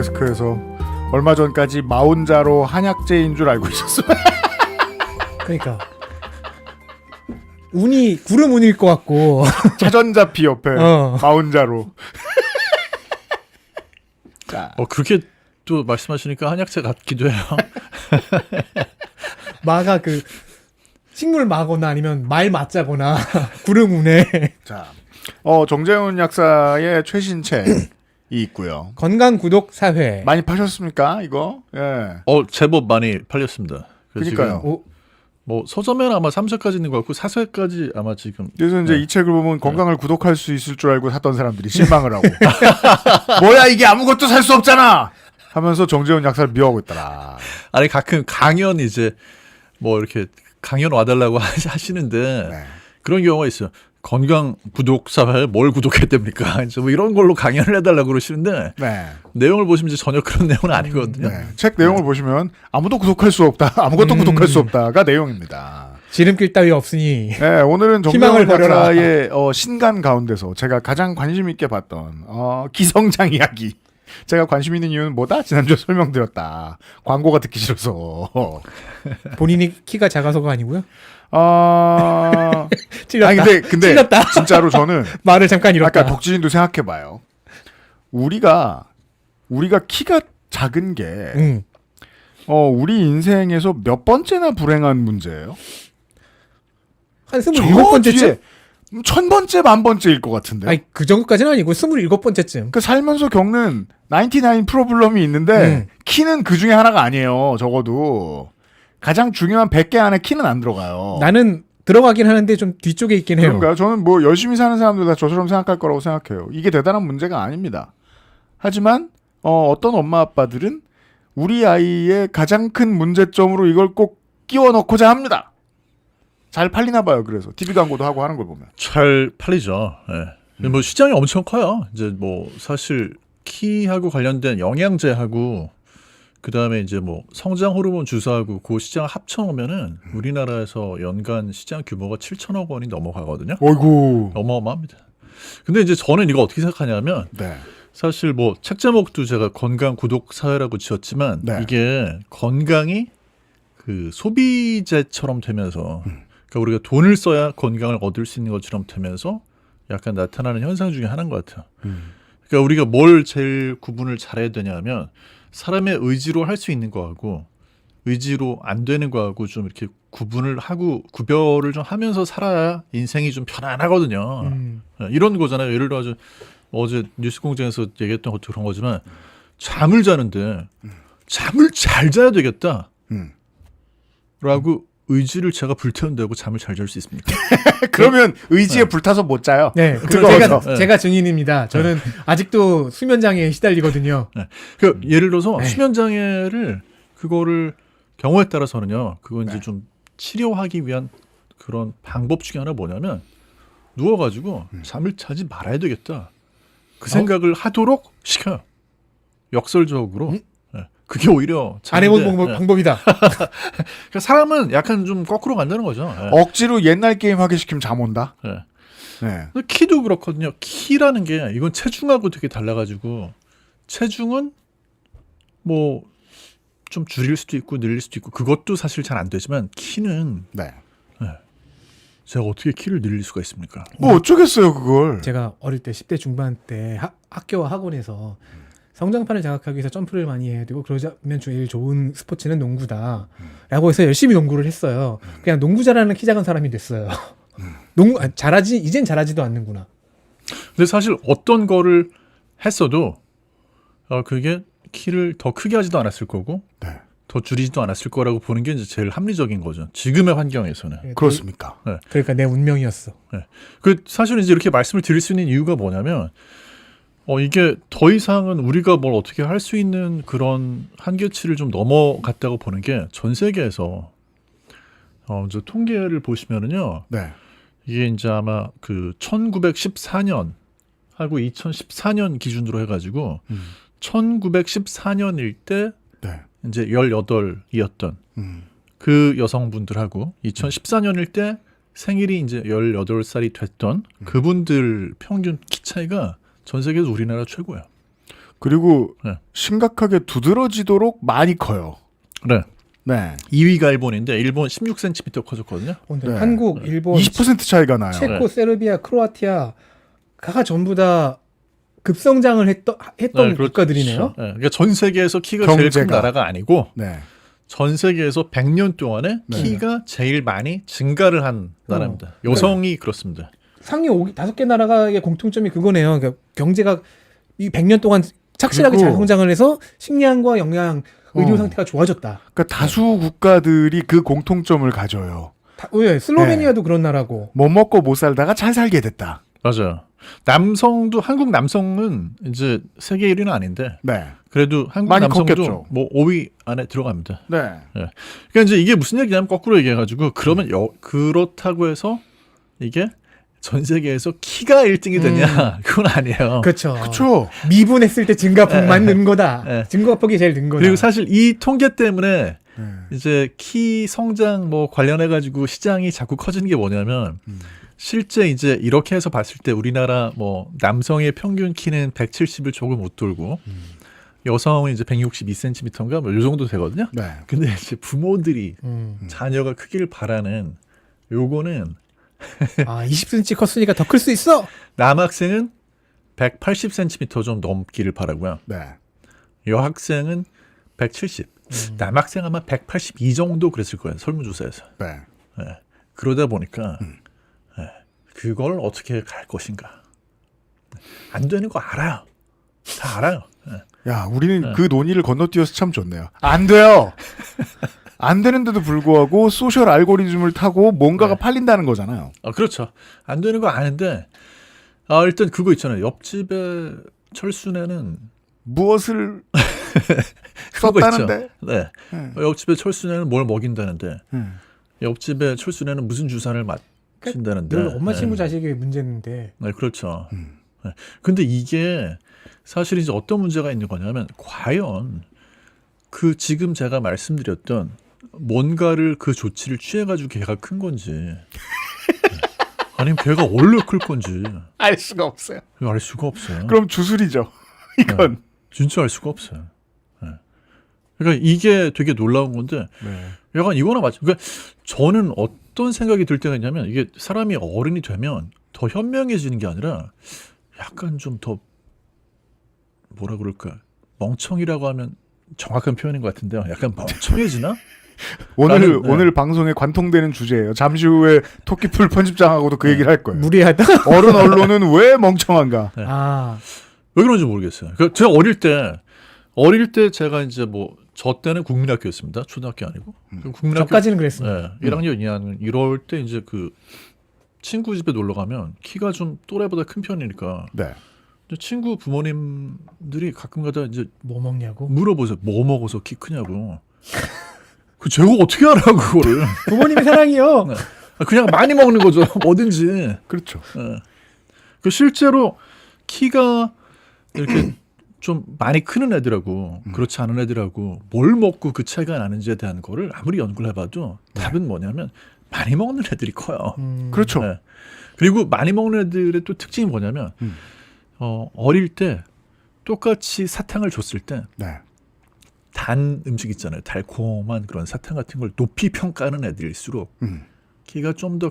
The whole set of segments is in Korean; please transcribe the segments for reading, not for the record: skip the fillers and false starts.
데스크에서 얼마 전까지 마운자로 한약재인 줄 알고 있었어요. 그러니까 구름 운일 것 같고 차전자피 옆에 마운자로. 자, 그렇게 또 말씀하시니까 한약재 같기도 해요. 마가 그 식물 마거나 아니면 말 맞자거나 구름 운에. 자, 정재훈 약사의 최신 책이 있고요. 건강 구독 사회. 많이 파셨습니까? 이거? 예. 제법 많이 팔렸습니다. 그러니까요. 지금 뭐 서점에는 아마 3쇄까지 있는 것 같고 4쇄까지 아마 지금. 그래서 이제 이 책을 보면 건강을 구독할 수 있을 줄 알고 샀던 사람들이 실망을 하고 뭐야 이게 아무것도 살 수 없잖아 하면서 정재훈 약사를 미워하고 있더라. 아니 가끔 강연 이제 뭐 이렇게 강연 와달라고 하시는데 네. 그런 경우가 있어요. 건강 구독 사회 뭘 구독해야 됩니까? 이제 뭐 이런 걸로 강연을 해달라고 그러시는데 네. 내용을 보시면 이제 전혀 그런 내용은 아니거든요. 네. 책 내용을 보시면 아무도 구독할 수 없다. 아무것도 구독할 수 없다가 내용입니다. 지름길 따위 없으니. 네, 오늘은 희망을 정재훈 버려라. 약사의 신간 가운데서 제가 가장 관심 있게 봤던 기성장 이야기. 제가 관심 있는 이유는 뭐다? 지난주에 설명드렸다. 광고가 듣기 싫어서. 본인이 키가 작아서가 아니고요. 찔렸다. 아니 근데 찔렸다. 진짜로 저는 말을 잠깐 잃었다. 아까 덕진이도 생각해봐요. 우리가 키가 작은 게 우리 인생에서 몇 번째나 불행한 문제예요? 한 27번째쯤? 1000번째, 10,000번째일 것 같은데. 아니 그 정도까지는 아니고 27번째쯤. 그 살면서 겪는 99 프로블럼이 있는데 키는 그 중에 하나가 아니에요. 적어도. 가장 중요한 100개 안에 키는 안 들어가요. 나는 들어가긴 하는데 좀 뒤쪽에 있긴 해요. 그런가요? 저는 뭐 열심히 사는 사람들 다 저처럼 생각할 거라고 생각해요. 이게 대단한 문제가 아닙니다. 하지만 어떤 엄마 아빠들은 우리 아이의 가장 큰 문제점으로 이걸 꼭 끼워 넣고자 합니다. 잘 팔리나 봐요. 그래서 TV 광고도 하고 하는 걸 보면. 잘 팔리죠. 네. 뭐 시장이 엄청 커요. 이제 뭐 사실 키하고 관련된 영양제하고 그 다음에 이제 뭐 성장 호르몬 주사하고 그 시장 합쳐놓으면은 우리나라에서 연간 시장 규모가 7천억 원이 넘어가거든요. 어이구. 어마어마합니다. 근데 이제 저는 이거 어떻게 생각하냐면 네. 사실 뭐 책 제목도 제가 건강 구독 사회라고 지었지만 네. 이게 건강이 그 소비재처럼 되면서 그러니까 우리가 돈을 써야 건강을 얻을 수 있는 것처럼 되면서 약간 나타나는 현상 중에 하나인 것 같아요. 그러니까 우리가 뭘 제일 구분을 잘해야 되냐면 사람의 의지로 할 수 있는 거하고 의지로 안 되는 거하고 좀 이렇게 구분을 하고 구별을 좀 하면서 살아야 인생이 좀 편안하거든요. 이런 거잖아요. 예를 들어 어제 뉴스공장에서 얘기했던 것도 그런 거지만 잠을 자는데 잠을 잘 자야 되겠다 라고 의지를 제가 불태운다고 잠을 잘 잘 수 있습니까? 그러면 의지에 불타서 못 자요. 네, 뜨거워서. 제가 증인입니다. 저는 아직도 수면장애에 시달리거든요. 네. 그 예를 들어서 수면장애를 그거를 경우에 따라서는요. 그건 이제 좀 치료하기 위한 그런 방법 중에 하나 뭐냐면 누워가지고 잠을 자지 말아야 되겠다. 그 생각을 하도록 시켜요. 역설적으로. 네. 그게 오히려 안 해본 방법이다. 그러니까 사람은 약간 좀 거꾸로 간다는 거죠. 네. 억지로 옛날 게임 하게 시키면 잠 온다. 네. 네. 근데 키도 그렇거든요. 키라는 게 이건 체중하고 되게 달라가지고 체중은 뭐 좀 줄일 수도 있고 늘릴 수도 있고 그것도 사실 잘 안 되지만 키는 네. 제가 어떻게 키를 늘릴 수가 있습니까? 뭐 어쩌겠어요 그걸. 제가 어릴 때 10대 중반 때 학교와 학원에서 성장판을 자극하기 위해서 점프를 많이 해야 되고 그러자면 제일 좋은 스포츠는 농구다 라고 해서 열심히 농구를 했어요. 그냥 농구 잘하는 키 작은 사람이 됐어요. 잘하지 이젠 잘하지도 않는구나. 근데 사실 어떤 거를 했어도 그게 키를 더 크게 하지도 않았을 거고 네. 더 줄이지도 않았을 거라고 보는 게 이제 제일 합리적인 거죠. 지금의 환경에서는. 그렇습니까? 그러니까 내 운명이었어. 네. 그 사실은 이제 이렇게 말씀을 드릴 수 있는 이유가 뭐냐면 이게 더 이상은 우리가 뭘 어떻게 할 수 있는 그런 한계치를 좀 넘어갔다고 보는 게 전 세계에서 이제 통계를 보시면은요. 네. 이게 이제 아마 그 1914년 하고 2014년 기준으로 해가지고 1914년일 때 네. 이제 18이었던 그 여성분들하고 2014년일 때 생일이 이제 18살이 됐던 그분들 평균 키 차이가 전 세계에서 우리나라 최고예요. 그리고 네. 심각하게 두드러지도록 많이 커요. 네. 네. 2위가 일본인데 일본 16cm 커졌거든요. 근데 네. 한국, 일본, 20% 차이가 나요. 체코, 네. 세르비아, 크로아티아가 전부 다 급성장을 했던 그렇죠. 국가들이네요. 네. 그러니까 전 세계에서 키가 제일 큰 경제가. 나라가 아니고 네. 전 세계에서 100년 동안에 네. 키가 제일 많이 증가를 한 나라입니다. 여성이 그렇습니다. 상위 5개 나라의 공통점이 그거네요. 그러니까 경제가 이 100년 동안 착실하게 그리고- 잘 성장을 해서 식량과 영양, 의료 어. 상태가 좋아졌다. 그러니까 다수 국가들이 그 공통점을 가져요. 왜 슬로베니아도 그런 나라고. 못 먹고 못 살다가 잘 살게 됐다. 맞아요. 남성도 한국 남성은 이제 세계 1위는 아닌데 네. 그래도 한국 많이 남성도 컸겠죠. 뭐 5위 안에 들어갑니다. 네. 그러니까 이제 이게 무슨 얘기냐면 거꾸로 얘기해가지고 그러면 그렇다고 해서 이게 전 세계에서 키가 1등이 되냐 그건 아니에요. 그렇죠. 그렇죠. 미분했을 때 증가폭만 는 거다. 예. 증가폭이 제일 는 거다. 그리고 사실 이 통계 때문에 네. 이제 키 성장 뭐 관련해 가지고 시장이 자꾸 커지는 게 뭐냐면 실제 이제 이렇게 해서 봤을 때 우리나라 뭐 남성의 평균 키는 170을 조금 못 돌고 여성은 이제 162cm인가 뭐 이 정도 되거든요. 네. 근데 이제 부모들이 음. 자녀가 크기를 바라는 요거는 20cm 컸으니까 더 클 수 있어. 남학생은 180cm 좀 넘기를 바라고요. 네. 여학생은 170. 남학생 아마 182 정도 그랬을 거예요. 설문조사에서. 네. 예. 그러다 보니까 예. 그걸 어떻게 갈 것인가. 안 되는 거 알아요. 다 알아요. 예. 야, 우리는 네. 그 논의를 건너뛰어서 참 좋네요. 안 돼요. 안 되는데도 불구하고 소셜 알고리즘을 타고 뭔가가 네. 팔린다는 거잖아요. 그렇죠. 안 되는 거 아는데 일단 그거 있잖아요. 옆집에 철순애는 무엇을 그거 썼다는데? 있죠. 네. 네. 옆집에 철순애는 뭘 먹인다는데 네. 옆집에 철순애는 무슨 주사를 맞힌다는데. 늘 엄마 네. 친구 자식의 문제인데. 네, 그렇죠. 네. 근데 이게 사실 이제 어떤 문제가 있는 거냐면 과연 그 지금 제가 말씀드렸던 뭔가를 그 조치를 취해가지고 걔가 큰 건지 아니면 걔가 원래 클 건지 알 수가 없어요. 이거 알 수가 없어요. 그럼 주술이죠. 이건. 진짜 알 수가 없어요. 네. 그러니까 이게 되게 놀라운 건데 네. 약간 이거나 맞죠. 그러니까 저는 어떤 생각이 들 때가 있냐면 이게 사람이 어른이 되면 더 현명해지는 게 아니라 약간 좀 더 뭐라 그럴까 멍청이라고 하면 정확한 표현인 것 같은데요. 약간 멍청해지나? 오늘 나는, 네. 오늘 방송에 관통되는 주제예요. 잠시 후에 토끼풀 편집장하고도 그 얘기를 할 거예요. 무리하다. 어른 언론은 왜 멍청한가? 네. 왜 왜 그런지 모르겠어요. 그러니까 제가 어릴 때 제가 이제 뭐 저 때는 국민학교였습니다. 초등학교 아니고. 국민학교 저까지는 그랬습니다. 네, 1학년, 2학년 이럴 때 이제 그 친구 집에 놀러 가면 키가 좀 또래보다 큰 편이니까 네. 이제 친구 부모님들이 가끔가다 이제 뭐 먹냐고. 물어보세요. 뭐 먹어서 키 크냐고. 그 제가 어떻게 알아 그거를? 부모님의 사랑이요. 네. 그냥 많이 먹는 거죠. 뭐든지. 그렇죠. 예. 그 실제로 키가 이렇게 좀 많이 크는 애들하고 그렇지 않은 애들하고 뭘 먹고 그 차이가 나는지에 대한 거를 아무리 연구를 해봐도 답은 뭐냐면 많이 먹는 애들이 커요. 그렇죠. 예. 그리고 많이 먹는 애들의 또 특징이 뭐냐면 어릴 때 똑같이 사탕을 줬을 때 네. 단 음식 있잖아요. 달콤한 그런 사탕 같은 걸 높이 평가하는 애들일수록 키가 좀 더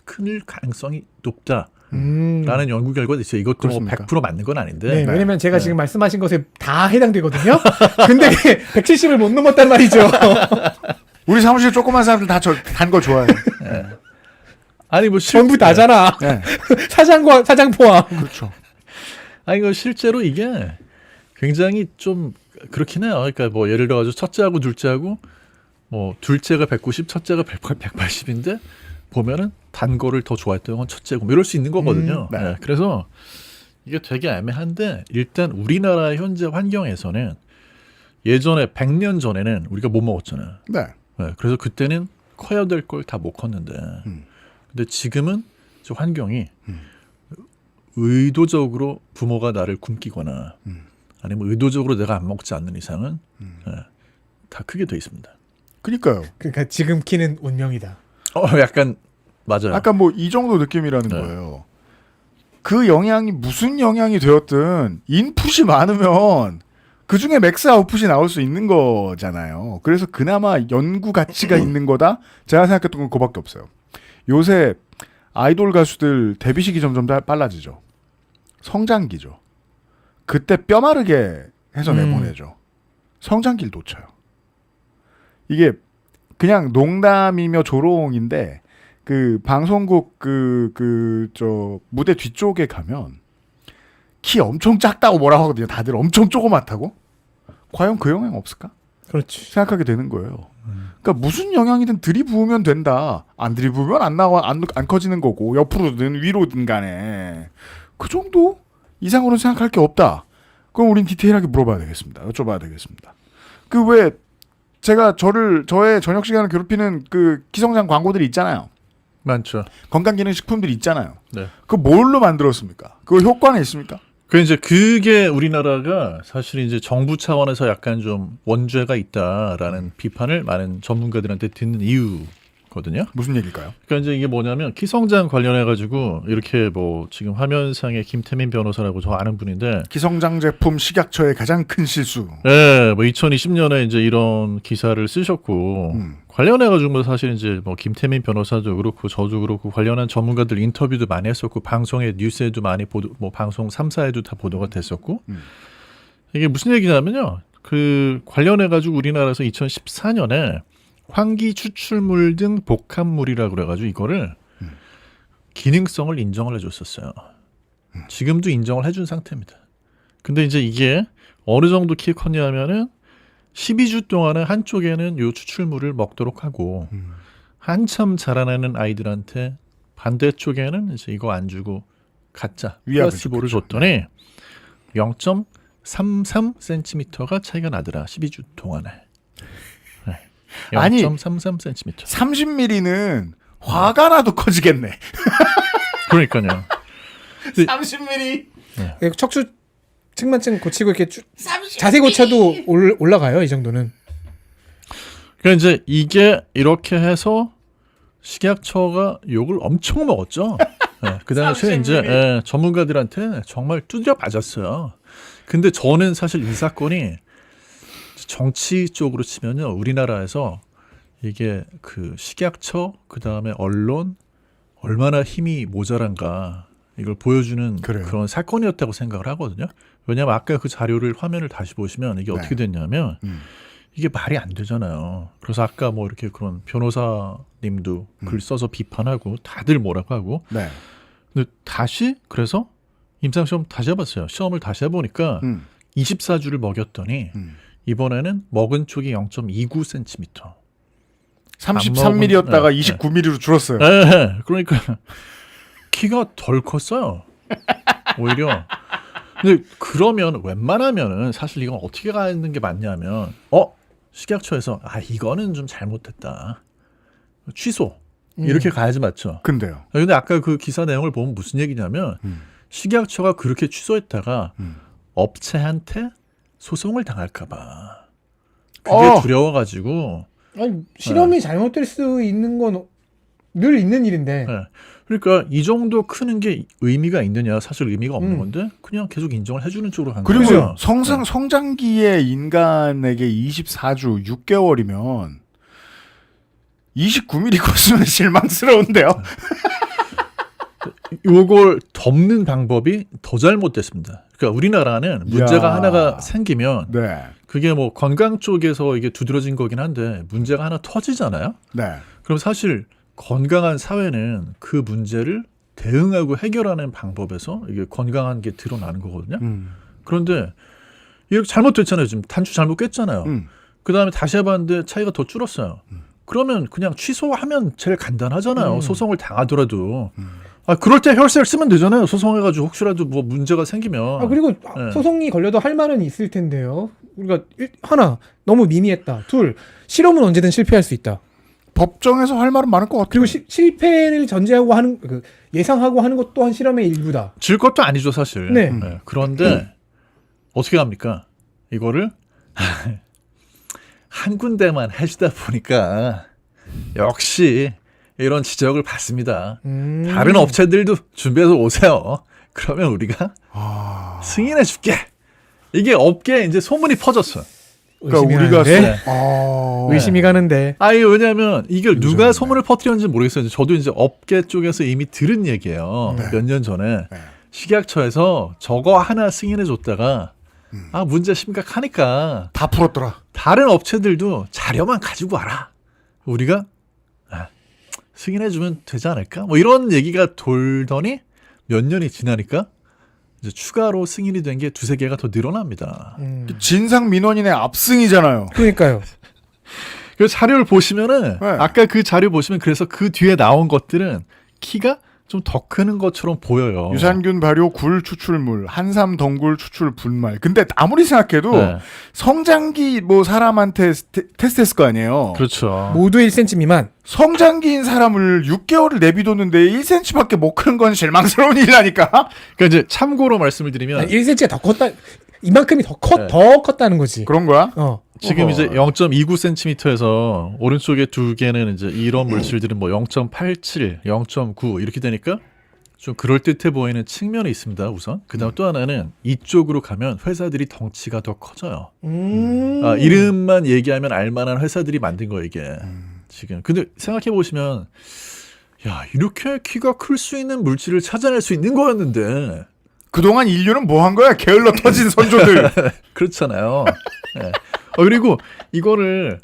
클 가능성이 높다라는 연구 결과도 있어요. 이것도 뭐 그렇습니까? 100% 맞는 건 아닌데. 네, 왜냐면 제가 네. 지금 말씀하신 것에 다 해당되거든요. 근데 170을 못 넘었단 말이죠. 우리 사무실 조그만 사람들 다 단 거 좋아해요. 아니 뭐 전부 다잖아. 네. 사장 포함. 그렇죠. 아니 이거 실제로 이게 굉장히 좀 그렇긴 해요. 그러니까 뭐 예를 들어 가지고 첫째하고 둘째하고 뭐 둘째가 190, 첫째가 180인데 보면은 단 거를 더 좋아했던 건 첫째고 뭐 이럴 수 있는 거거든요. 네. 네, 그래서 이게 되게 애매한데 일단 우리나라 현재 환경에서는 예전에 100년 전에는 우리가 못 먹었잖아요. 네. 네, 그래서 그때는 커야 될 걸 다 못 컸는데 근데 지금은 저 환경이 의도적으로 부모가 나를 굶기거나 아니면 의도적으로 내가 안 먹지 않는 이상은 네, 다 크게 돼 있습니다. 그러니까요. 그러니까 지금 키는 운명이다. 약간 맞아요. 아까 뭐 이 정도 느낌이라는 네. 거예요. 그 영향이 무슨 영향이 되었든 인풋이 많으면 그 중에 맥스 아웃풋이 나올 수 있는 거잖아요. 그래서 그나마 연구 가치가 있는 거다? 제가 생각했던 건 그거밖에 없어요. 요새 아이돌 가수들 데뷔 시기 점점 빨라지죠. 성장기죠. 그때 뼈 마르게 해서 내보내죠. 성장기를 놓쳐요. 이게 그냥 농담이며 조롱인데 그 방송국 저 무대 뒤쪽에 가면 키 엄청 작다고 뭐라고 하거든요. 다들 엄청 조그맣다고. 과연 그 영향 없을까? 그렇지. 생각하게 되는 거예요. 그러니까 무슨 영향이든 들이부으면 된다. 안 들이부으면 안 커지는 거고 옆으로든 위로든 간에 그 정도 이상으로는 생각할 게 없다. 그럼 우린 디테일하게 물어봐야 되겠습니다. 여쭤봐야 되겠습니다. 그 왜 제가 저의 저녁 시간을 괴롭히는 그 기성장 광고들이 있잖아요. 많죠. 건강기능식품들이 있잖아요. 네. 그 뭘로 만들었습니까? 그 효과는 있습니까? 그게 우리나라가 사실 이제 정부 차원에서 약간 좀 원죄가 있다라는 비판을 많은 전문가들한테 듣는 이유거든요. 무슨 얘기일까요? 그러니까 이제 이게 뭐냐면 기성장 관련해 가지고 이렇게 뭐 지금 화면상에 김태민 변호사라고 저 아는 분인데 기성장 제품 식약처의 가장 큰 실수. 네, 뭐 2020년에 이제 이런 기사를 쓰셨고 관련해 가지고 뭐 사실 이제 뭐 김태민 변호사도 그렇고 저도 그렇고 관련한 전문가들 인터뷰도 많이 했었고 방송에 뉴스에도 많이 보도 뭐 방송 3사에도 다 보도가 됐었고 이게 무슨 얘기냐면요. 그 관련해 가지고 우리나라에서 2014년에 환기 추출물 등 복합물이라고 그래가지고 이거를 기능성을 인정을 해줬었어요. 지금도 인정을 해준 상태입니다. 근데 이제 이게 어느 정도 키에 컸냐면은 12주 동안에 한쪽에는 요 추출물을 먹도록 하고 한참 자라나는 아이들한테 반대쪽에는 이제 이거 안 주고 가짜 위압을 플라시보를 줬더니 0.33cm가 차이가 나더라. 12주 동안에. 아니, 0.33cm. 30mm는 화가 나도 커지겠네. 그러니까요. 30mm. 척추 측만증 고치고 이렇게 자세 고쳐도 올라가요. 이 정도는. 그러니까 이제 이게 이렇게 해서 식약처가 욕을 엄청 먹었죠. 네, 그 당시에 이제 전문가들한테 정말 두드려 맞았어요. 근데 저는 사실 이 사건이 정치 쪽으로 치면요, 우리나라에서 이게 그 식약처 그 다음에 언론 얼마나 힘이 모자란가 이걸 보여주는 그래요. 그런 사건이었다고 생각을 하거든요. 왜냐하면 아까 그 자료를 화면을 다시 보시면 이게 어떻게 됐냐면 이게 말이 안 되잖아요. 그래서 아까 뭐 이렇게 그런 변호사님도 글 써서 비판하고 다들 뭐라고 하고. 네. 근데 다시 그래서 임상시험 다시 해봤어요. 시험을 다시 해보니까 24주를 먹였더니 이번에는 먹은 쪽이 0.29cm. 33mm였다가 29mm로 줄었어요. 네, 그러니까 키가 덜 컸어요. 오히려. 근데 그러면 웬만하면은 사실 이건 어떻게 가는 게 맞냐면 식약처에서 이거는 좀 잘못됐다. 취소. 이렇게 가야지 맞죠. 근데요. 근데 아까 그 기사 내용을 보면 무슨 얘기냐면 식약처가 그렇게 취소했다가 업체한테 소송을 당할까 봐. 그게 두려워가지고. 아니, 실험이 잘못될 수 있는 건 늘 있는 일인데. 네. 그러니까 이 정도 크는 게 의미가 있느냐 사실 의미가 없는 건데 그냥 계속 인정을 해주는 쪽으로 간 거예요. 그리고 성장기의 인간에게 24주 6개월이면 29mm 컸으면 실망스러운데요. 요걸 덮는 방법이 더 잘못됐습니다. 그러니까 우리나라는 문제가 하나가 생기면 네. 그게 뭐 건강 쪽에서 이게 두드러진 거긴 한데 문제가 하나 터지잖아요. 네. 그럼 사실 건강한 사회는 그 문제를 대응하고 해결하는 방법에서 이게 건강한 게 드러나는 거거든요. 그런데 이렇게 잘못됐잖아요. 지금 단추 잘못 깼잖아요. 그 다음에 다시 해봤는데 차이가 더 줄었어요. 그러면 그냥 취소하면 제일 간단하잖아요. 소송을 당하더라도. 그럴 때 혈세를 쓰면 되잖아요. 소송해가지고 혹시라도 뭐 문제가 생기면. 그리고 소송이 걸려도 할 말은 있을 텐데요. 우리가 하나 너무 미미했다. 둘 실험은 언제든 실패할 수 있다. 법정에서 할 말은 많을 것 같아요. 그리고 실패를 전제하고 하는 예상하고 하는 것 또한 실험의 일부다. 질 것도 아니죠 사실. 네. 그런데 어떻게 합니까? 이거를 한 군데만 해주다 보니까 역시 이런 지적을 받습니다. 다른 업체들도 준비해서 오세요. 그러면 우리가 아. 승인해 줄게. 이게 업계에 이제 소문이 퍼졌어. 그러니까 의심이 우리가 가는데? 의심이 가는데. 아니 왜냐하면 이걸 누가 요즘에. 소문을 퍼뜨렸는지 모르겠어요. 저도 이제 업계 쪽에서 이미 들은 얘기예요. 네. 몇 년 전에 네. 식약처에서 저거 하나 승인해 줬다가 문제 심각하니까 다 풀었더라. 다른 업체들도 자료만 가지고 와라. 우리가 승인해 주면 되지 않을까? 뭐 이런 얘기가 돌더니 몇 년이 지나니까 이제 추가로 승인이 된 게 두세 개가 더 늘어납니다. 진상 민원인의 압승이잖아요. 그러니까요. 그 자료를 보시면은 네. 아까 그 자료 보시면 그래서 그 뒤에 나온 것들은 키가 좀 더 크는 것처럼 보여요. 유산균 발효 굴 추출물, 한삼 덩굴 추출 분말. 근데 아무리 생각해도 네. 성장기 뭐 사람한테 테스트했을 거 아니에요. 그렇죠. 모두 1cm 미만. 성장기인 사람을 6개월을 내비뒀는데 1cm밖에 못 크는 건 실망스러운 일이라니까. 그러니까 이제 참고로 말씀을 드리면 1cm가 더 컸다. 이만큼이 더 네. 더 컸다는 거지. 그런 거야? 지금 어허. 이제 0.29cm에서 오른쪽에 두 개는 이제 이런 물질들은 뭐 0.87, 0.9 이렇게 되니까 좀 그럴듯해 보이는 측면이 있습니다. 우선 그다음 또 하나는 이쪽으로 가면 회사들이 덩치가 더 커져요. 이름만 얘기하면 알만한 회사들이 만든 거 이게 지금. 근데 생각해 보시면 야 이렇게 키가 클 수 있는 물질을 찾아낼 수 있는 거였는데 그동안 인류는 뭐 한 거야? 게을러 터진 선조들. 그렇잖아요. 네. 그리고 이거를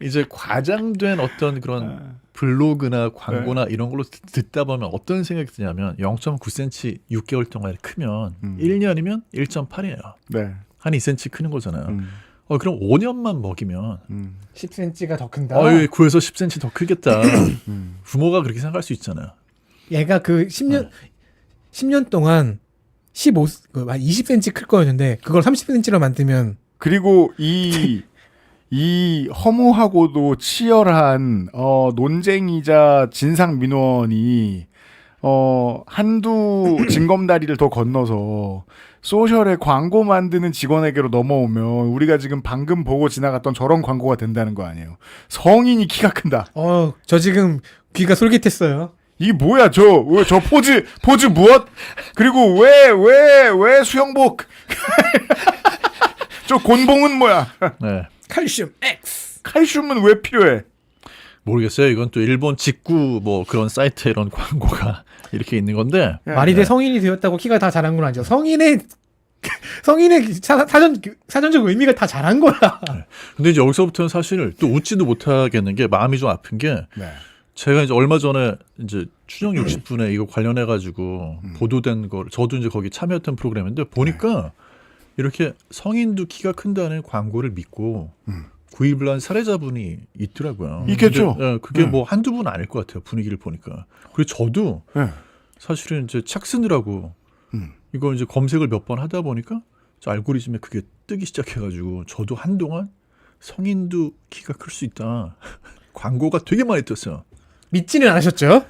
이제 과장된 어떤 그런 블로그나 광고나 이런 걸로 듣다 보면 어떤 생각이 드냐면 0.9cm 6개월 동안 크면 1년이면 1.8이에요. 네. 한 2cm 크는 거잖아요. 그럼 5년만 먹이면 10cm가 더 큰다. 9에서 10cm 더 크겠다. 부모가 그렇게 생각할 수 있잖아요. 얘가 그 10년 동안 20cm 클 거였는데 그걸 30cm로 만들면 그리고 이 허무하고도 치열한 논쟁이자 진상 민원이 한두 징검다리를 더 건너서 소셜에 광고 만드는 직원에게로 넘어오면 우리가 지금 방금 보고 지나갔던 저런 광고가 된다는 거 아니에요. 성인이 키가 큰다. 저 지금 귀가 솔깃했어요. 이게 뭐야 저 포즈 무엇? 그리고 왜 수영복? 저 곤봉은 뭐야? 네. 칼슘 X. 칼슘은 왜 필요해? 모르겠어요. 이건 또 일본 직구 뭐 그런 사이트에 이런 광고가 이렇게 있는 건데 말이 돼 성인이 되었다고 키가 다 자란 건 아니죠. 성인의 사전적 의미가 다 자란 거야. 근데 이제 여기서부터는 사실 또 웃지도 못하겠는 게 마음이 좀 아픈 게 네. 제가 이제 얼마 전에 이제 추정 60분에 이거 관련해 가지고 보도된 걸 저도 이제 거기 참여했던 프로그램인데 보니까 이렇게 성인도 키가 큰다는 광고를 믿고 구입을 한 사례자분이 있더라고요. 있겠죠. 근데, 그게 뭐 한두 분 아닐 것 같아요. 분위기를 보니까. 그리고 저도 네. 사실은 이제 책 쓰느라고 이걸 이제 검색을 몇 번 하다 보니까 저 알고리즘에 그게 뜨기 시작해가지고 저도 한동안 성인도 키가 클 수 있다. 광고가 되게 많이 떴어요. 믿지는 않으셨죠?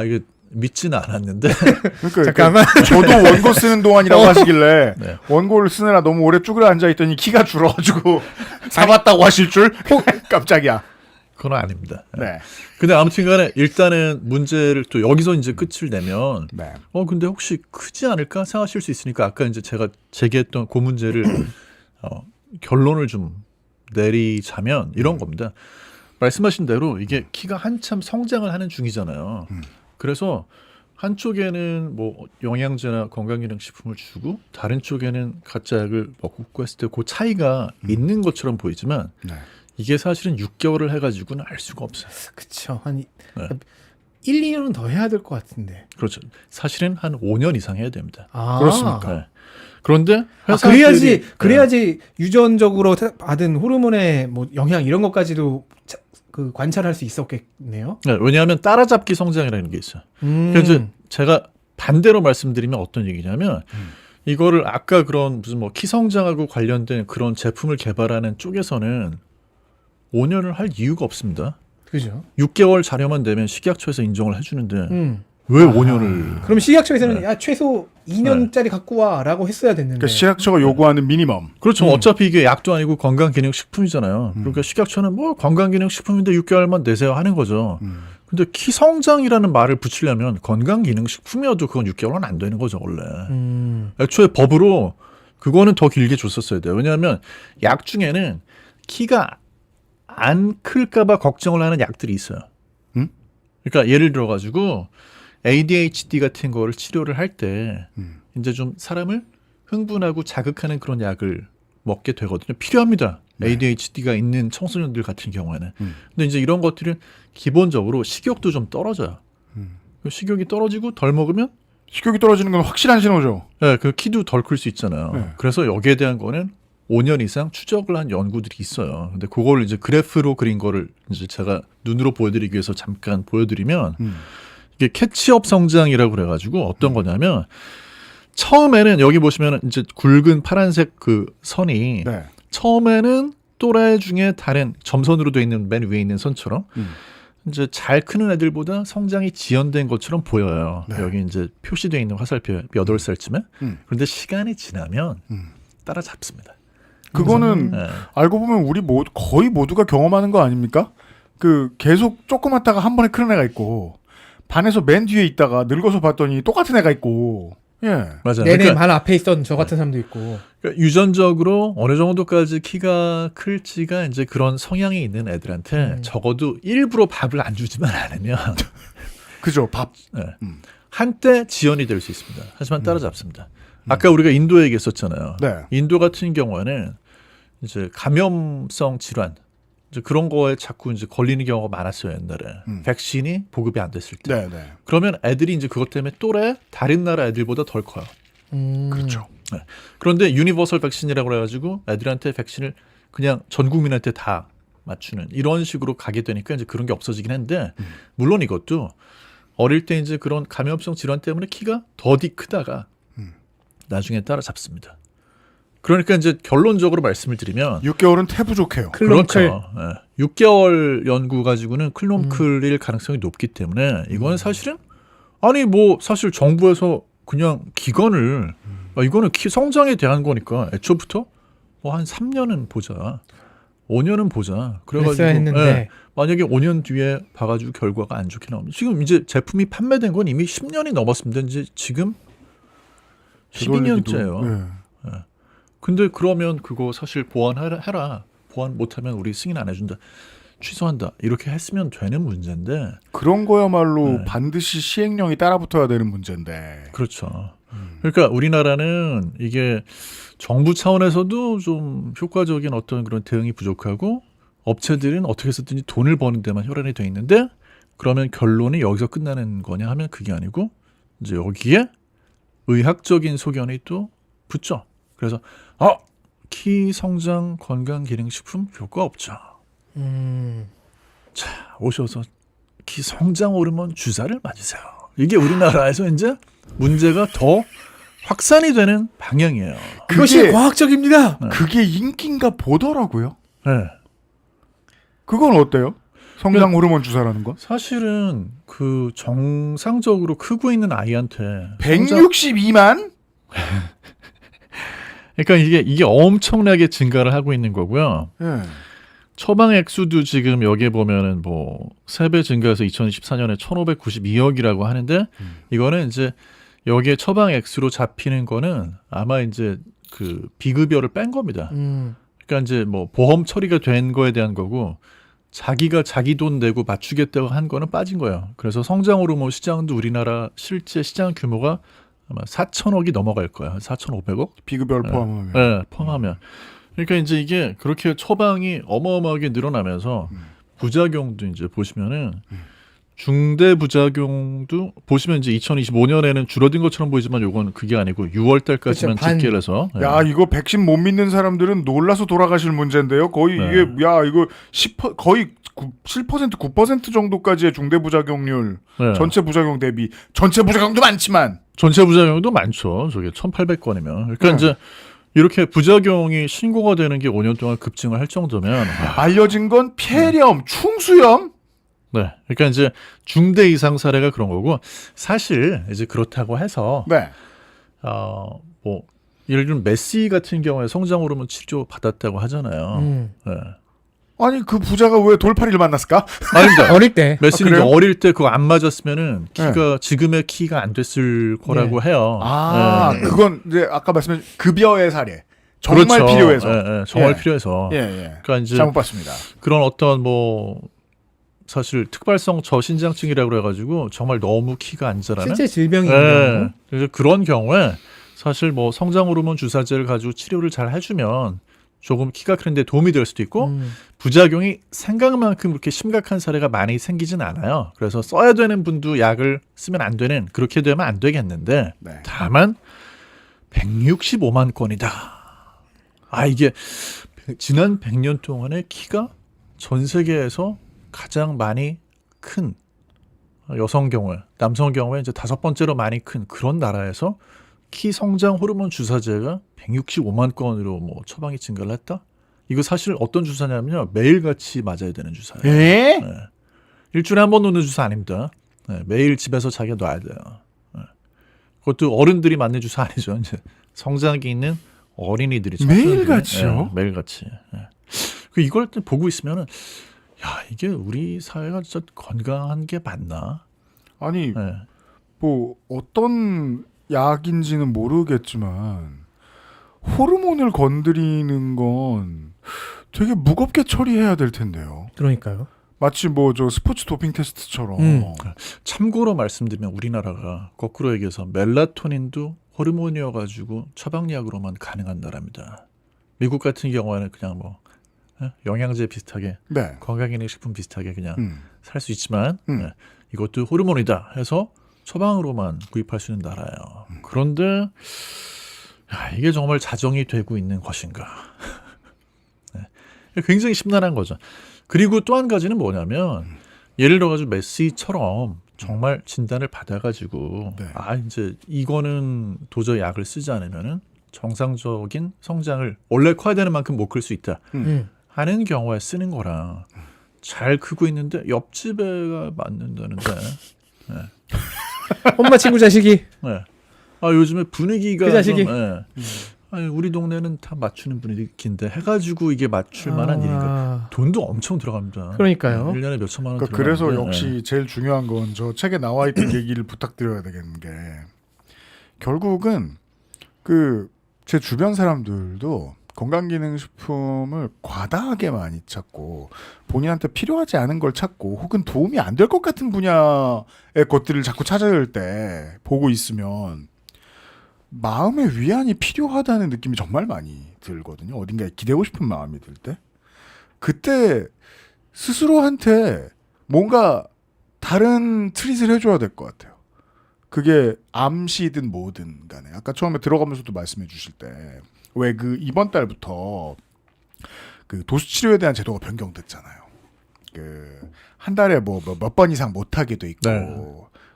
이게 믿지는 않았는데 그러니까 잠깐만. 저도 원고 쓰는 동안이라고 하시길래 네. 원고를 쓰느라 너무 오래 쭈그려 앉아 있더니 키가 줄어가지고 잡았다고 하실 줄 깜짝이야. 그건 아닙니다. 네. 근데 아무튼간에 일단은 문제를 또 여기서 이제 끝을 내면 네. 근데 혹시 크지 않을까 생각하실 수 있으니까 아까 이제 제가 제기했던 그 문제를 결론을 좀 내리자면 이런 겁니다. 말씀하신 대로 이게 키가 한참 성장을 하는 중이잖아요. 그래서 한쪽에는 뭐 영양제나 건강기능식품을 주고 다른 쪽에는 가짜 약을 먹고 했을 때 그 차이가 있는 것처럼 보이지만 네. 이게 사실은 6개월을 해가지고는 알 수가 없어요. 그쵸. 한 네. 1, 2년은 더 해야 될 것 같은데. 그렇죠. 사실은 한 5년 이상 해야 됩니다. 그렇습니까? 네. 그런데 회사들이 그래야지 유전적으로 받은 호르몬의 뭐 영향 이런 것까지도 관찰할 수 있었겠네요. 네, 왜냐하면 따라잡기 성장이라는 게 있어요. 그래서 제가 반대로 말씀드리면 어떤 얘기냐면 이거를 아까 그런 무슨 뭐 키 성장하고 관련된 그런 제품을 개발하는 쪽에서는 5년을 할 이유가 없습니다. 그죠. 6개월 자료만 되면 식약처에서 인정을 해주는데 왜 5년을 그럼 식약처에서는 야 최소 2년짜리 갖고 와라고 했어야 됐는데. 그러니까 식약처가 요구하는 미니멈. 그렇죠. 어차피 이게 약도 아니고 건강기능식품이잖아요. 그러니까 식약처는 뭐 건강기능식품인데 6개월만 내세요 하는 거죠. 근데 키 성장이라는 말을 붙이려면 건강기능식품이어도 그건 6개월은 안 되는 거죠 원래. 애초에 법으로 그거는 더 길게 줬었어야 돼요. 왜냐하면 약 중에는 키가 안 클까봐 걱정을 하는 약들이 있어요. 음? 그러니까 예를 들어가지고 ADHD 같은 거를 치료를 할 때 이제 좀 사람을 흥분하고 자극하는 그런 약을 먹게 되거든요. 필요합니다. ADHD가 있는 청소년들 같은 경우에는. 근데 이제 이런 것들은 기본적으로 식욕도 좀 떨어져요. 식욕이 떨어지고 덜 먹으면 식욕이 떨어지는 건 확실한 신호죠. 네, 그 키도 덜 클 수 있잖아요. 네. 그래서 여기에 대한 거는 5년 이상 추적을 한 연구들이 있어요. 근데 그걸 이제 그래프로 그린 거를 이제 제가 눈으로 보여드리기 위해서 잠깐 보여드리면 이게 캐치업 성장이라고 그래가지고 어떤 거냐면 처음에는 여기 보시면 이제 굵은 파란색 그 선이 네. 처음에는 또래 중에 다른 점선으로 돼 있는 맨 위에 있는 선처럼 이제 잘 크는 애들보다 성장이 지연된 것처럼 보여요. 네. 여기 이제 표시되어 있는 화살표 8살쯤에. 그런데 시간이 지나면 따라잡습니다. 그거는 네. 알고 보면 우리 거의 모두가 경험하는 거 아닙니까? 그 계속 조그맣다가 한 번에 크는 애가 있고 반에서 맨 뒤에 있다가 늙어서 봤더니 똑같은 애가 있고. 예. 맞아요. 내내 그러니까, 발 앞에 있던 저 같은 사람도 있고. 그러니까 유전적으로 어느 정도까지 키가 클지가 이제 그런 성향이 있는 애들한테 적어도 일부러 밥을 안 주지만 않으면 그죠. 밥. 네. 한때 지연이 될 수 있습니다. 하지만 따라잡습니다. 아까 우리가 인도 얘기했었잖아요. 네. 인도 같은 경우에는 이제 감염성 질환 이제 그런 거에 자꾸 이제 걸리는 경우가 많았어요 옛날에. 백신이 보급이 안 됐을 때. 네, 네. 그러면 애들이 이제 그것 때문에 또래 다른 나라 애들보다 덜 커요. 그렇죠. 네. 그런데 유니버설 백신이라고 그래가지고 애들한테 백신을 그냥 전 국민한테 다 맞추는 이런 식으로 가게 되니까 이제 그런 게 없어지긴 했는데 물론 이것도 어릴 때 이제 그런 감염성 질환 때문에 키가 더디 크다가 나중에 따라잡습니다. 그러니까 이제 결론적으로 말씀을 드리면 6개월은 태부족해요. 클론클. 그렇죠. 예. 6개월 연구 가지고는 클론클일 가능성이 높기 때문에 이거는 사실은 아니 뭐 사실 정부에서 그냥 기간을 이거는 키 성장에 대한 거니까 애초부터 뭐 한 3년은 보자. 5년은 보자. 그래가지고 그랬어야 했는데. 예. 만약에 5년 뒤에 봐가지고 결과가 안 좋게 나오면 지금 이제 제품이 판매된 건 이미 10년이 넘었습니다. 이제 지금 12년째예요. 네. 근데 그러면 그거 사실 보완해라. 보완 못하면 우리 승인 안 해준다. 취소한다. 이렇게 했으면 되는 문제인데. 그런 거야말로 네. 반드시 시행령이 따라붙어야 되는 문제인데. 그렇죠. 그러니까 우리나라는 이게 정부 차원에서도 좀 효과적인 어떤 그런 대응이 부족하고 업체들은 어떻게 해서든지 돈을 버는 데만 혈안이 돼 있는데 그러면 결론이 여기서 끝나는 거냐 하면 그게 아니고 이제 여기에 의학적인 소견이 또 붙죠. 그래서 키 성장 건강기능식품 효과 없죠. 자 오셔서 키 성장 호르몬 주사를 맞으세요. 이게 우리나라에서 이제 문제가 더 확산이 되는 방향이에요. 그것이 과학적입니다. 그게 인기인가 보더라고요. 네. 그건 어때요? 성장 호르몬 주사라는 건? 사실은 그 정상적으로 크고 있는 아이한테 162만? 그러니까 이게 엄청나게 증가를 하고 있는 거고요. 예. 처방 액수도 지금 여기에 보면은 뭐 3배 증가해서 2024년에 1,592억이라고 하는데 이거는 이제 여기에 처방 액수로 잡히는 거는 아마 이제 그 비급여를 뺀 겁니다. 그러니까 이제 뭐 보험 처리가 된 거에 대한 거고 자기가 자기 돈 내고 맞추겠다고 한 거는 빠진 거예요. 그래서 성장 호르몬 시장도 우리나라 실제 시장 규모가 아마 4천억이 넘어갈 거야. 4,500억? 비급여를 포함하면. 네, 포함하면. 그러니까 이제 이게 그렇게 처방이 어마어마하게 늘어나면서 부작용도 이제 보시면은 중대 부작용도 보시면 이제 2025년에는 줄어든 것처럼 보이지만 요건 그게 아니고 6월 달까지만 그쵸, 반. 집계를 해서 야, 이거 백신 못 믿는 사람들은 놀라서 돌아가실 문제인데요. 거의 네. 이게 이거 10% 거의 7% 9% 정도까지의 중대 부작용률. 네. 전체 부작용 대비 전체 부작용도 많지만 전체 부작용도 많죠. 저게 1,800건이면. 그러니까 네. 이제 이렇게 부작용이 신고가 되는 게 5년 동안 급증을 할 정도면 알려진 건 폐렴, 충수염. 네. 그러니까 이제 중대 이상 사례가 그런 거고 사실 이제 그렇다고 해서 네. 뭐 예를 들면 메시 같은 경우에 성장 호르몬 치료 받았다고 하잖아요. 네. 아니 그 부자가 왜 돌팔이를 만났을까? 아닙니다. 어릴 때. 메시는 그래요? 어릴 때 그거 안 맞았으면은 키가 지금의 키가 안 됐을 거라고 해요. 아, 예. 그건 이제 아까 말씀하신 급여의 사례. 정말 그렇죠. 필요해서. 예, 예, 정말 예. 필요해서. 예, 예. 그러니까 이제 잘못 봤습니다. 그런 어떤 뭐 사실 특발성 저신장증이라고 그래가지고 정말 너무 키가 안 자라는. 실제 질병이 예. 있는 경우. 그래서 그런 경우에 사실 뭐 성장 호르몬 주사제를 가지고 치료를 잘 해주면 조금 키가 크는데 도움이 될 수도 있고 부작용이 생각만큼 그렇게 심각한 사례가 많이 생기진 않아요. 그래서 써야 되는 분도 약을 쓰면 안 되는 그렇게 되면 안 되겠는데 네. 다만 165만 건이다. 아 이게 지난 100년 동안의 키가 전 세계에서 가장 많이 큰 여성 경우에 남성 경우에 이제 5번째로 많이 큰 그런 나라에서 키 성장 호르몬 주사제가 165만 건으로 뭐 처방이 증가를 했다? 이거 사실 어떤 주사냐면요. 매일같이 맞아야 되는 주사예요. 예? 네. 일주일에 한 번 놓는 주사 아닙니다. 네, 매일 집에서 자기가 놔야 돼요. 네. 그것도 어른들이 맞는 주사 아니죠. 이제 성장기 있는 어린이들이 매일같이요? 네, 매일같이. 네. 그 이걸 보고 있으면은 야 이게 우리 사회가 진짜 건강한 게 맞나? 아니 네. 뭐 어떤 약인지는 모르겠지만 호르몬을 건드리는 건 되게 무겁게 처리해야 될 텐데요. 그러니까요. 마치 뭐 저 스포츠 도핑 테스트처럼. 참고로 말씀드리면 우리나라가 거꾸로 얘기해서 멜라토닌도 호르몬이어가지고 처방약으로만 가능한 나라입니다. 미국 같은 경우에는 그냥 뭐 영양제 비슷하게 네. 건강기능식품 비슷하게 그냥 음. 살 수 있지만 이것도 호르몬이다 해서 처방으로만 구입할 수 있는 나라예요. 그런데 야, 이게 정말 자정이 되고 있는 것인가. 네. 굉장히 심란한 거죠. 그리고 또 한 가지는 뭐냐면 예를 들어가지고 메시처럼 정말 진단을 받아가지고 네. 아 이제 이거는 도저히 약을 쓰지 않으면은 정상적인 성장을 원래 커야 되는 만큼 못 클 수 있다 하는 경우에 쓰는 거랑 잘 크고 있는데 옆집 애가 맞는다는데 네. 엄마 친구 자식이. 네. 아 요즘에 분위기가 그 자식이? 좀, 예. 아니, 우리 동네는 다 맞추는 분위기인데 해가지고 이게 맞출 만한 일인가? 돈도 엄청 들어갑니다. 그러니까요. 1년에 몇 천만 원 그러니까 들어가는데. 그래서 역시 제일 중요한 건 저 책에 나와 있던 얘기를 부탁드려야 되겠는 게 결국은 그 제 주변 사람들도 건강기능식품을 과다하게 많이 찾고 본인한테 필요하지 않은 걸 찾고 혹은 도움이 안 될 것 같은 분야의 것들을 자꾸 찾아올 때 보고 있으면 마음의 위안이 필요하다는 느낌이 정말 많이 들거든요. 어딘가에 기대고 싶은 마음이 들 때. 그때 스스로한테 뭔가 다른 트릿을 해줘야 될 것 같아요. 그게 암시든 뭐든 간에. 아까 처음에 들어가면서도 말씀해 주실 때 왜 그 이번 달부터 그 도수치료에 대한 제도가 변경됐잖아요. 그 한 달에 뭐 몇 번 이상 못 하게 돼 있고 네.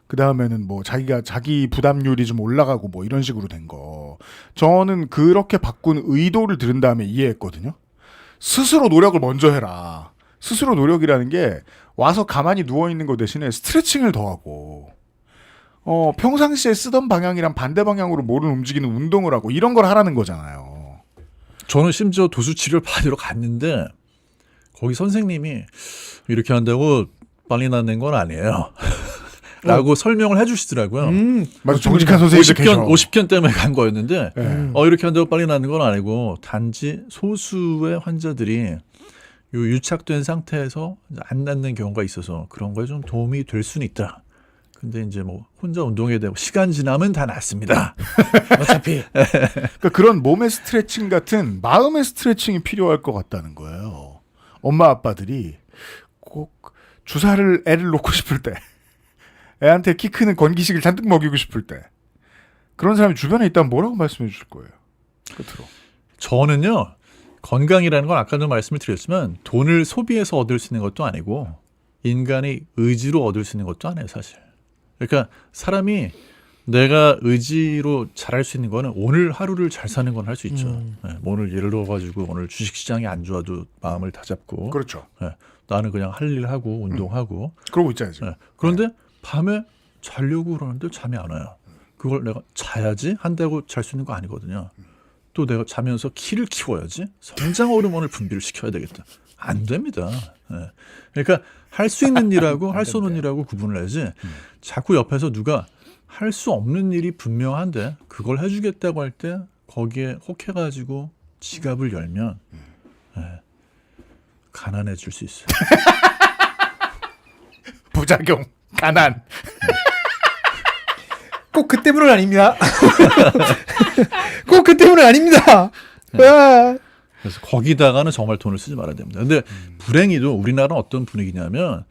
그 다음에는 뭐 자기 부담률이 좀 올라가고 뭐 이런 식으로 된 거. 저는 그렇게 바꾼 의도를 들은 다음에 이해했거든요. 스스로 노력을 먼저 해라. 스스로 노력이라는 게 와서 가만히 누워 있는 거 대신에 스트레칭을 더 하고. 평상시에 쓰던 방향이랑 반대 방향으로 몸을 움직이는 운동을 하고 이런 걸 하라는 거잖아요. 저는 심지어 도수치료를 받으러 갔는데 거기 선생님이 이렇게 한다고 빨리 낫는 건 아니에요. 라고 설명을 해주시더라고요. 맞아, 정직한 선생님들 계셔. 50편 때문에 간 거였는데 네. 이렇게 한다고 빨리 낫는 건 아니고 단지 소수의 환자들이 요 유착된 상태에서 안 낫는 경우가 있어서 그런 거에 좀 도움이 될 수는 있다. 근데 이제 뭐 혼자 운동해야 되고 시간 지나면 다 낫습니다. 어차피. 그러니까 그런 몸의 스트레칭 같은 마음의 스트레칭이 필요할 것 같다는 거예요. 엄마 아빠들이 꼭 주사를 애를 놓고 싶을 때 애한테 키 크는 건기식을 잔뜩 먹이고 싶을 때 그런 사람이 주변에 있다면 뭐라고 말씀해 주실 거예요? 끝으로. 저는요. 건강이라는 건 아까도 말씀을 드렸지만 돈을 소비해서 얻을 수 있는 것도 아니고 인간이 의지로 얻을 수 있는 것도 아니에요. 사실. 그러니까 사람이 내가 의지로 잘할 수 있는 거는 오늘 하루를 잘 사는 건 할 수 있죠. 네, 오늘 예를 들어가지고 오늘 주식시장이 안 좋아도 마음을 다잡고 그렇죠. 네, 나는 그냥 할 일 하고 운동하고 그러고 있잖아요. 지금. 네, 그런데 밤에 자려고 그러는데 잠이 안 와요. 그걸 내가 자야지 한다고 잘 수 있는 거 아니거든요. 또 내가 자면서 키를 키워야지 성장 호르몬을 분비를 시켜야 되겠다. 안 됩니다. 예. 그러니까 할 수 있는 일하고 할 수 없는 일하고 구분을 해야지 자꾸 옆에서 누가 할 수 없는 일이 분명한데 그걸 해주겠다고 할 때 거기에 혹해가지고 지갑을 열면 예, 가난해질 수 있어요. 부작용, 가난. 꼭 그 때문은 아닙니다. 꼭 그 때문은 아닙니다. 와. 그래서 거기다가는 정말 돈을 쓰지 말아야 됩니다. 근데 불행히도 우리나라는 어떤 분위기냐면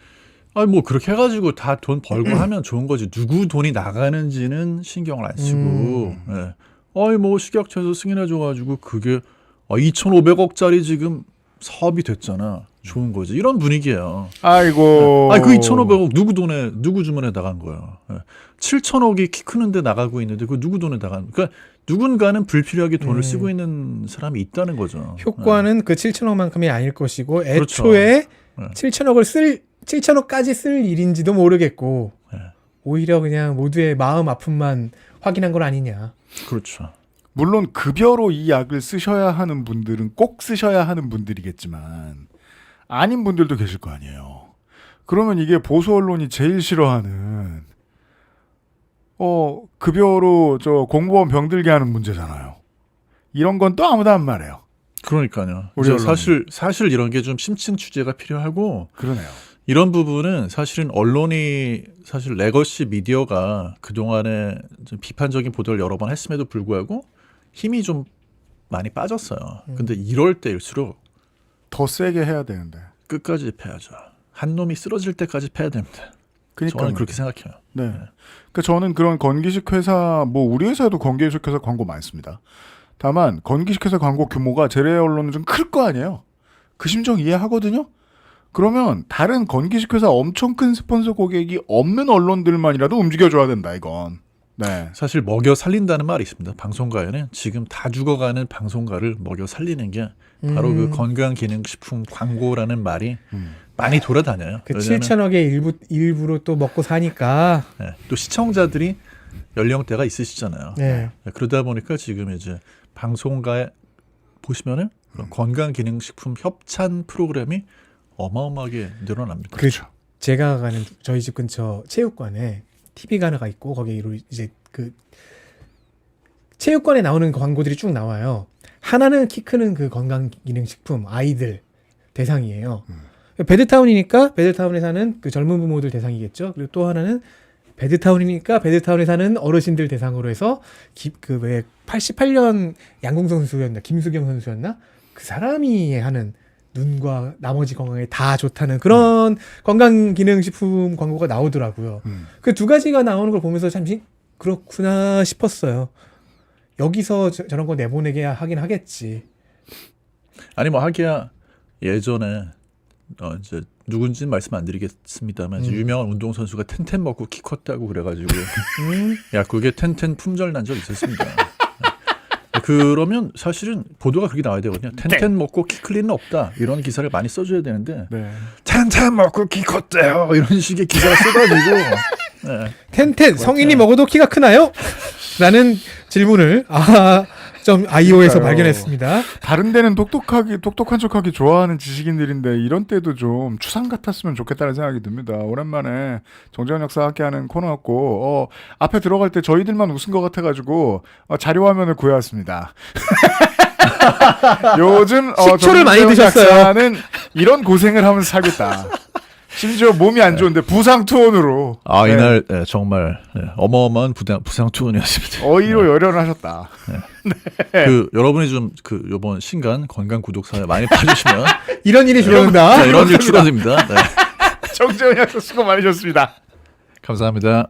뭐 그렇게 해가지고 다 돈 벌고 하면 좋은 거지. 누구 돈이 나가는지는 신경을 안 쓰고 예. 뭐 식약처에서 승인해줘가지고 그게 2,500억짜리 지금 사업이 됐잖아. 좋은 거지. 이런 분위기예요. 아이고. 그 2,500억 누구 주머니에 나간 거예요. 7,000억이 키 크는데 나가고 있는데 그 누구 돈에 나간? 그러니까 누군가는 불필요하게 돈을 쓰고 있는 사람이 있다는 거죠. 효과는 그 7천억만큼이 아닐 것이고 그렇죠. 애초에 7천억까지 쓸 일인지도 모르겠고 네. 오히려 그냥 모두의 마음 아픔만 확인한 건 아니냐. 그렇죠. 물론 급여로 이 약을 쓰셔야 하는 분들은 꼭 쓰셔야 하는 분들이겠지만 아닌 분들도 계실 거 아니에요. 그러면 이게 보수 언론이 제일 싫어하는 급여로 공무원 병들게 하는 문제잖아요. 이런 건 또 아무도 안 말해요. 그러니까요. 우리 이제 사실 이런 게 좀 심층 취재가 필요하고 그러네요. 이런 부분은 사실은 언론이 사실 레거시 미디어가 그동안에 좀 비판적인 보도를 여러 번 했음에도 불구하고 힘이 좀 많이 빠졌어요. 근데 이럴 때일수록 더 세게 해야 되는데. 끝까지 패야죠. 한 놈이 쓰러질 때까지 패야 됩니다. 그러니까 저는 그렇게 생각해요. 네. 그러니까 저는 그런 건기식 회사, 우리 회사도 건기식 회사 광고 많습니다. 다만 건기식 회사 광고 규모가 재래 언론은 좀 클 거 아니에요. 그 심정 이해하거든요. 그러면 다른 건기식 회사 엄청 큰 스폰서 고객이 없는 언론들만이라도 움직여줘야 된다 이건. 네. 사실 먹여 살린다는 말이 있습니다. 방송가에는 지금 다 죽어가는 방송가를 먹여 살리는 게 바로 그 건강기능식품 광고라는 말이 많이 돌아다녀요. 그 7천억의 일부로 또 먹고 사니까. 네, 또 시청자들이 연령대가 있으시잖아요. 네. 그러다 보니까 지금 이제 방송가에 보시면은 그런 건강기능식품 협찬 프로그램이 어마어마하게 늘어납니다. 그렇죠. 제가 가는 저희 집 근처 체육관에 TV가 하나가 있고 거기로 이제 그 체육관에 나오는 광고들이 쭉 나와요. 하나는 키 크는 그 건강기능식품 아이들 대상이에요. 배드타운이니까 배드타운에 사는 그 젊은 부모들 대상이겠죠. 그리고 또 하나는 배드타운이니까 배드타운에 사는 어르신들 대상으로 해서 그 왜 88년 양궁 선수였나 김수경 선수였나 그 사람이 하는 눈과 나머지 건강에 다 좋다는 그런 건강기능식품 광고가 나오더라고요. 그 두 가지가 나오는 걸 보면서 잠시 그렇구나 싶었어요. 여기서 저런 거 내보내게 하긴 하겠지. 아니 하기야 예전에 이제 누군지는 말씀 안 드리겠습니다만 이제 유명한 운동선수가 텐텐 먹고 키 컸다고 그래가지고 야 그게 텐텐 품절 난 적 있었습니다. 그러면 사실은 보도가 그렇게 나와야 되거든요. 텐텐 먹고 키 클 리는 없다. 이런 기사를 많이 써줘야 되는데 네. 텐텐 먹고 키 컸대요. 이런 식의 기사가 써가지고 네. 텐텐 성인이 먹어도 키가 크나요? 라는 질문을 좀 아이오에서 발견했습니다. 다른 데는 똑똑한 척하기 좋아하는 지식인들인데 이런 때도 좀 추상 같았으면 좋겠다는 생각이 듭니다. 오랜만에 정재현 역사와 함께하는 코너였고 앞에 들어갈 때 저희들만 웃은 것 같아가지고 자료 화면을 구해왔습니다. 요즘 식초를 많이 드셨어요. 작가는 이런 고생을 하면서 살고 있다. 심지어 몸이 안 좋은데 부상 투혼으로. 네. 이날 정말 어마어마한 부상 투혼이었습니다. 어이로 열연하셨다. 그 여러분이 좀 그 이번 신간 건강 구독사에 많이 봐주시면 이런 일이 줄어든다. 이런 일 줄어듭니다. 네. 정재현 약사 수고 많으셨습니다. 감사합니다.